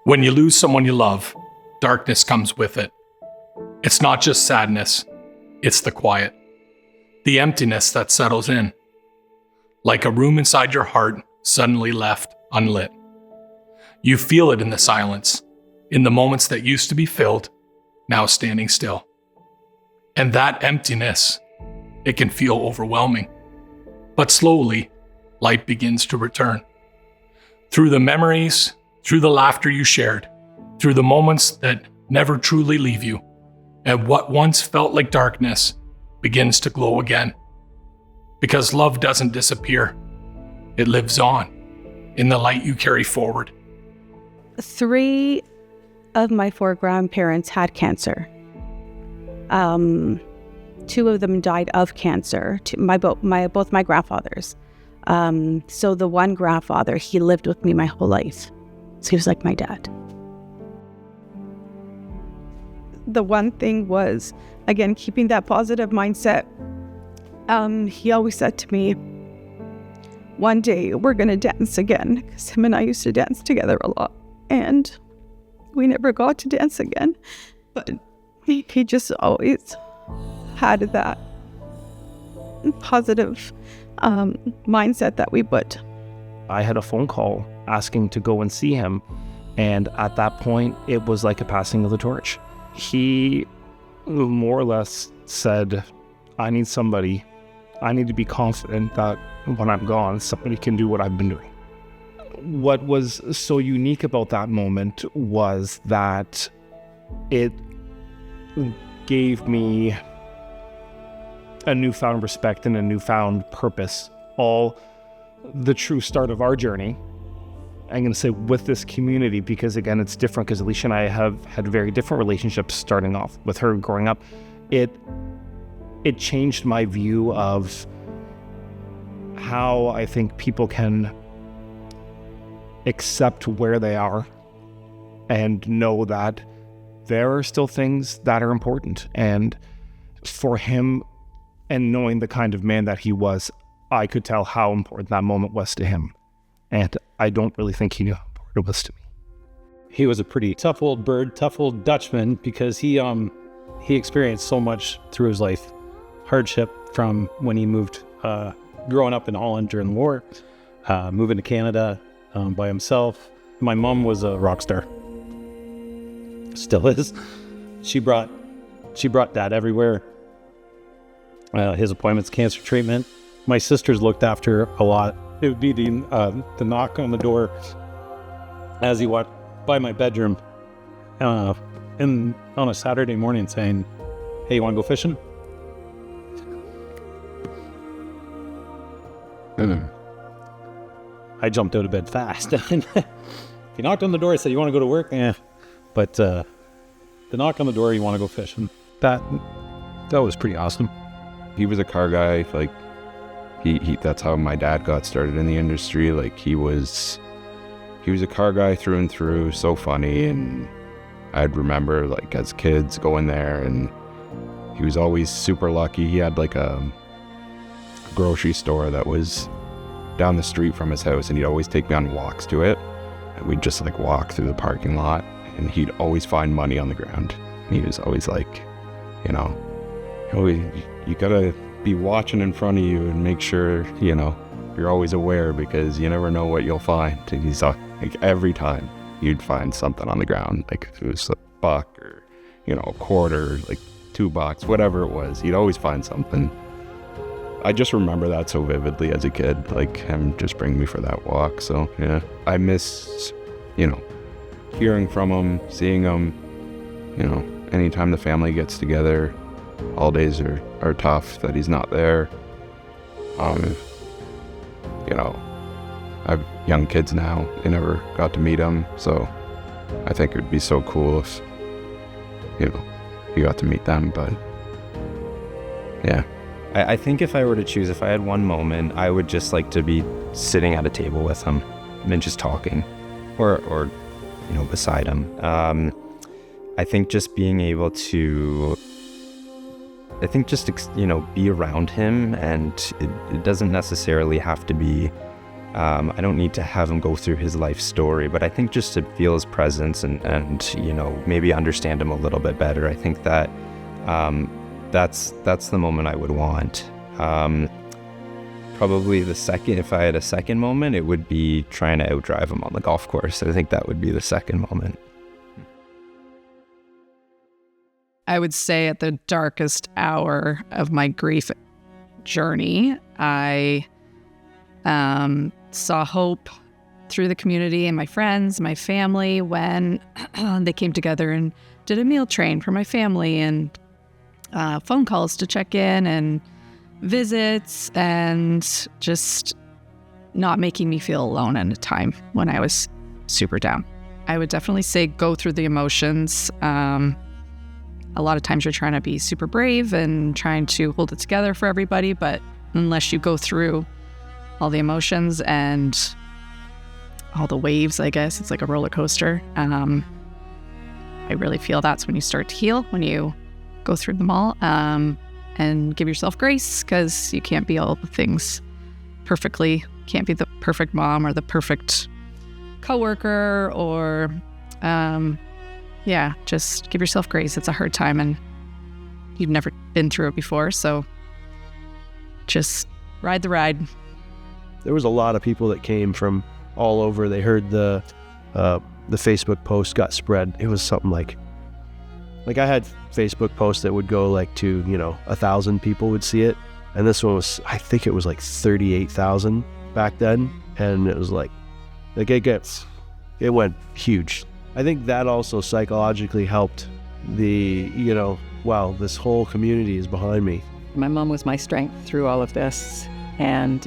When you lose someone you love, darkness comes with it. It's not just sadness, it's the quiet, the emptiness that settles in, like a room inside your heart suddenly left unlit. You feel it in the silence, in the moments that used to be filled, now standing still. And that emptiness, it can feel overwhelming. But slowly, light begins to return. Through the memories, through the laughter you shared, through the moments that never truly leave you, and what once felt like darkness begins to glow again. Because love doesn't disappear. It lives on in the light you carry forward. 3 of my 4 grandparents had cancer. 2 of them died of cancer, both my grandfathers. So the one grandfather, he lived with me my whole life. So he was like my dad. The one thing was, again, keeping that positive mindset. He always said to me, one day we're going to dance again, because him and I used to dance together a lot. And we never got to dance again. But he just always had that positive mindset that we put. I had a phone call asking to go and see him. And at that point, it was like a passing of the torch. He more or less said, I need to be confident that when I'm gone, somebody can do what I've been doing. What was so unique about that moment was that it gave me a newfound respect and a newfound purpose. All the true start of our journey, I'm going to say, with this community, because again, it's different, because Alicia and I have had very different relationships starting off with her growing up. It changed my view of how I think people can accept where they are and know that there are still things that are important. And for him, and knowing the kind of man that he was, I could tell how important that moment was to him. And I don't really think he knew how important it was to me. He was a pretty tough old bird, tough old Dutchman, because he experienced so much through his life. Hardship from when he moved, growing up in Holland during the war, moving to Canada by himself. My mom was a rock star. Still is. She brought Dad everywhere. His appointments, cancer treatment. My sisters looked after a lot. It would be the knock on the door as he walked by my bedroom on a Saturday morning saying, hey, you want to go fishing? I jumped out of bed fast. He knocked on the door, I said, you want to go to work? Yeah. But the knock on the door, you want to go fishing? That was pretty awesome. He was a car guy. Like he that's how my dad got started in the industry. Like he was a car guy through and through, so funny. And I'd remember, like, as kids going there, and he was always super lucky. He had like a grocery store that was down the street from his house, and he'd always take me on walks to it, and we'd just like walk through the parking lot, and he'd always find money on the ground. And he was always like, you gotta be watching in front of you and make sure, you're always aware, because you never know what you'll find. And he's like, every time you'd find something on the ground, like if it was $1 or, a quarter, like $2, whatever it was, he'd always find something. I just remember that so vividly as a kid, like him just bringing me for that walk. So yeah, I miss, hearing from him, seeing him, anytime the family gets together. Holidays are tough that he's not there. I have young kids now. They never got to meet him, so I think it would be so cool if, he got to meet them. But yeah. I think if I were to choose, if I had one moment, I would just like to be sitting at a table with him and just talking, or beside him. I think just being able to, be around him, and it doesn't necessarily have to be I don't need to have him go through his life story, but I think just to feel his presence and you know, maybe understand him a little bit better. I think that that's the moment I would want. Probably the second, if I had a second moment, it would be trying to outdrive him on the golf course. I think that would be the second moment. I would say at the darkest hour of my grief journey, I saw hope through the community and my friends, my family, when they came together and did a meal train for my family and phone calls to check in and visits, and just not making me feel alone in a time when I was super down. I would definitely say go through the emotions. A lot of times you're trying to be super brave and trying to hold it together for everybody, but unless you go through all the emotions and all the waves, I guess, it's like a roller coaster. I really feel that's when you start to heal, when you go through them all. And give yourself grace, because you can't be all the things perfectly. Can't be the perfect mom or the perfect coworker or, just give yourself grace. It's a hard time and you've never been through it before. So just ride the ride. There was a lot of people that came from all over. They heard the Facebook post got spread. It was something like I had Facebook posts that would go like to, 1,000 people would see it. And this one was, I think it was like 38,000 back then. And it was like it went huge. I think that also psychologically helped wow, this whole community is behind me. My mom was my strength through all of this. And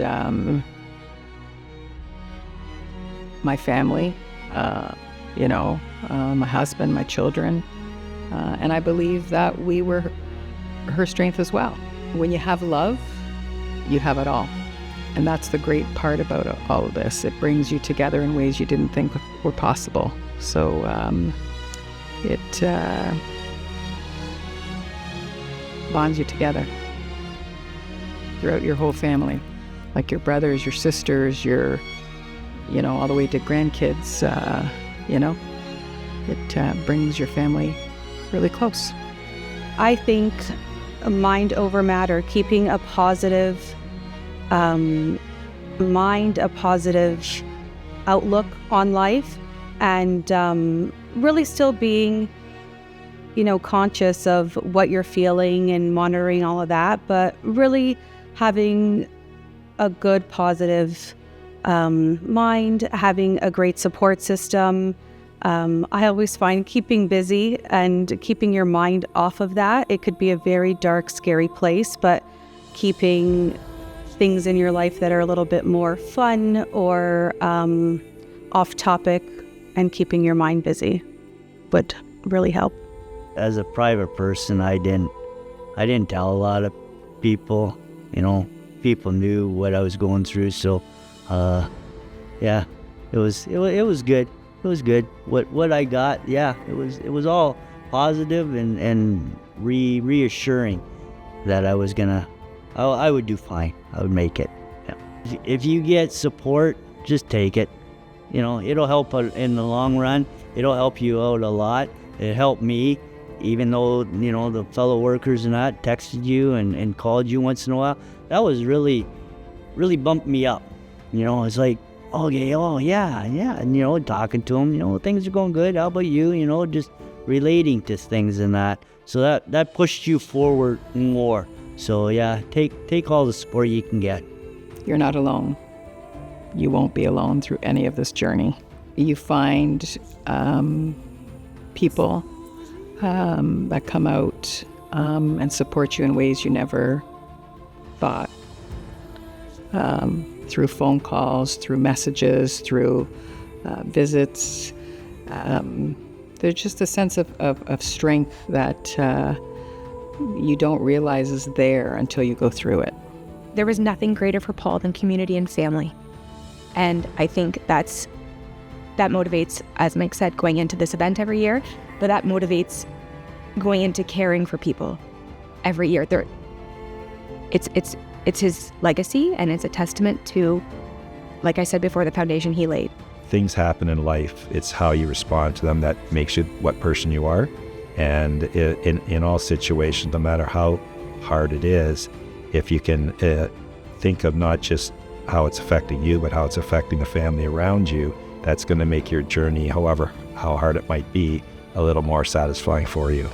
my family, my husband, my children. And I believe that we were her strength as well. When you have love, you have it all. And that's the great part about all of this. It brings you together in ways you didn't think were possible. So it bonds you together throughout your whole family, like your brothers, your sisters, all the way to grandkids, it brings your family really close. I think mind over matter, keeping a positive mind, a positive outlook on life, and really still being, conscious of what you're feeling and monitoring all of that, but really having a good, positive mind, having a great support system. I always find keeping busy and keeping your mind off of that, it could be a very dark, scary place, but keeping things in your life that are a little bit more fun or off topic and keeping your mind busy would really help. As a private person, I didn't tell a lot of people. People knew what I was going through, so it was good. It was good. What I got, it was all positive and reassuring that I would do fine. I would make it. Yeah. If you get support, just take it. It'll help in the long run. It'll help you out a lot. It helped me, even though, the fellow workers and that texted you and called you once in a while. That was really, really bumped me up. It's like, okay, oh yeah, and talking to them, things are going good. How about you? Just relating to things and that. So that pushed you forward more. So yeah, take all the support you can get. You're not alone. You won't be alone through any of this journey. You find people that come out and support you in ways you never thought. Through phone calls, through messages, through visits. There's just a sense of strength that you don't realize is there until you go through it. There was nothing greater for Paul than community and family. And I think that motivates, as Mike said, going into this event every year, but that motivates going into caring for people every year. It's his legacy, and it's a testament to like I said before, the foundation he laid. Things happen in life. It's how you respond to them that makes you what person you are. And in all situations, no matter how hard it is, if you can think of not just how it's affecting you, but how it's affecting the family around you, that's going to make your journey, how hard it might be, a little more satisfying for you.